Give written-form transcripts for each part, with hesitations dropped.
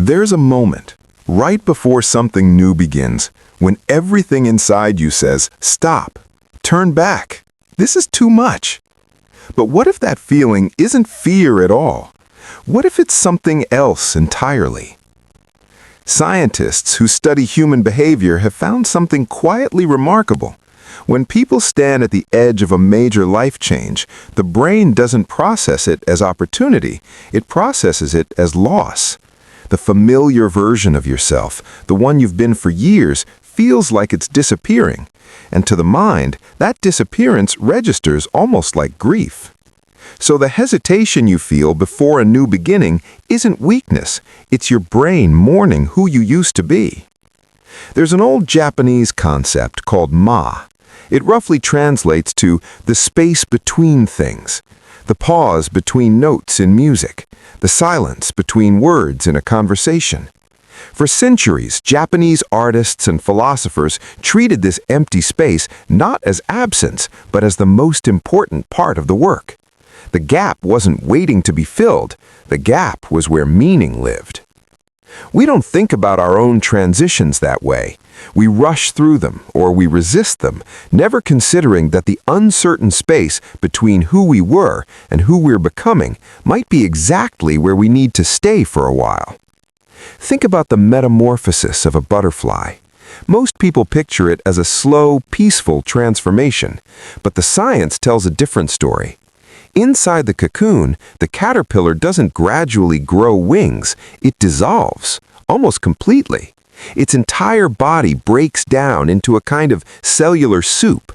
There's a moment, right before something new begins, when everything inside you says, stop, turn back, this is too much. But what if that feeling isn't fear at all? What if it's something else entirely? Scientists who study human behavior have found something quietly remarkable. When people stand at the edge of a major life change, the brain doesn't process it as opportunity, it processes it as loss. The familiar version of yourself, the one you've been for years, feels like it's disappearing. And to the mind, that disappearance registers almost like grief. So the hesitation you feel before a new beginning isn't weakness, it's your brain mourning who you used to be. There's an old Japanese concept called ma. It roughly translates to the space between things, the pause between notes in music, the silence between words in a conversation. For centuries, Japanese artists and philosophers treated this empty space not as absence, but as the most important part of the work. The gap wasn't waiting to be filled. The gap was where meaning lived. We don't think about our own transitions that way. We rush through them, or we resist them, never considering that the uncertain space between who we were and who we're becoming might be exactly where we need to stay for a while. Think about the metamorphosis of a butterfly. Most people picture it as a slow, peaceful transformation, but the science tells a different story. Inside the cocoon, the caterpillar doesn't gradually grow wings, it dissolves, almost completely. Its entire body breaks down into a kind of cellular soup.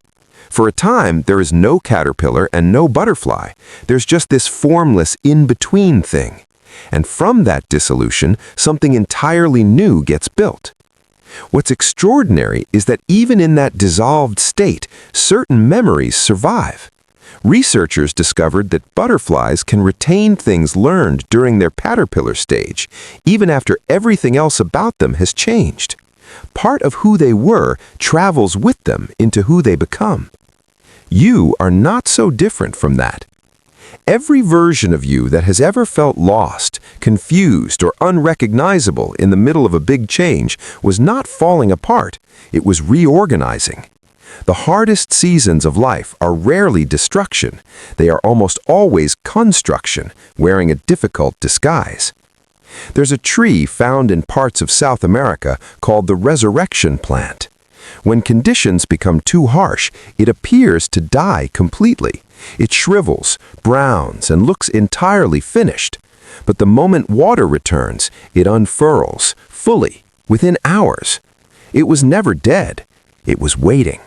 For a time, there is no caterpillar and no butterfly. There's just this formless in-between thing. And from that dissolution, something entirely new gets built. What's extraordinary is that even in that dissolved state, certain memories survive. Researchers discovered that butterflies can retain things learned during their caterpillar stage, even after everything else about them has changed. Part of who they were travels with them into who they become. You are not so different from that. Every version of you that has ever felt lost, confused, or unrecognizable in the middle of a big change was not falling apart, it was reorganizing. The hardest seasons of life are rarely destruction. They are almost always construction, wearing a difficult disguise. There's a tree found in parts of South America called the resurrection plant. When conditions become too harsh, it appears to die completely. It shrivels, browns, and looks entirely finished. But the moment water returns, it unfurls, fully, within hours. It was never dead. It was waiting.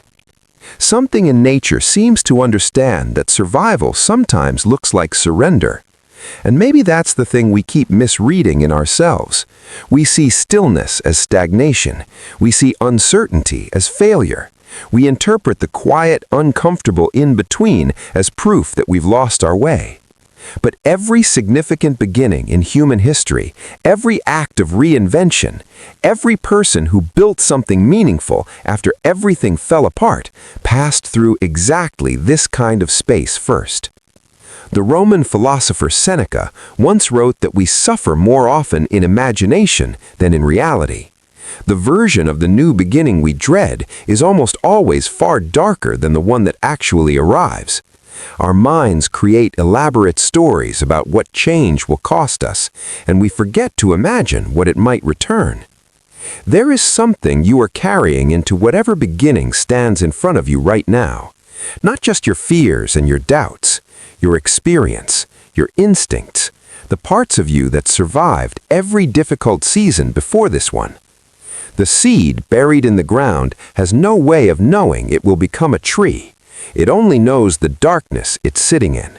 Something in nature seems to understand that survival sometimes looks like surrender. And maybe that's the thing we keep misreading in ourselves. We see stillness as stagnation. We see uncertainty as failure. We interpret the quiet, uncomfortable in-between as proof that we've lost our way. But every significant beginning in human history, every act of reinvention, every person who built something meaningful after everything fell apart, passed through exactly this kind of space first. The Roman philosopher Seneca once wrote that we suffer more often in imagination than in reality. The version of the new beginning we dread is almost always far darker than the one that actually arrives. Our minds create elaborate stories about what change will cost us, and we forget to imagine what it might return. There is something you are carrying into whatever beginning stands in front of you right now. Not just your fears and your doubts, your experience, your instincts, the parts of you that survived every difficult season before this one. The seed buried in the ground has no way of knowing it will become a tree. It only knows the darkness it's sitting in.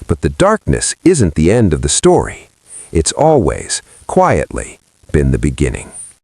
But the darkness isn't the end of the story. It's always, quietly, been the beginning.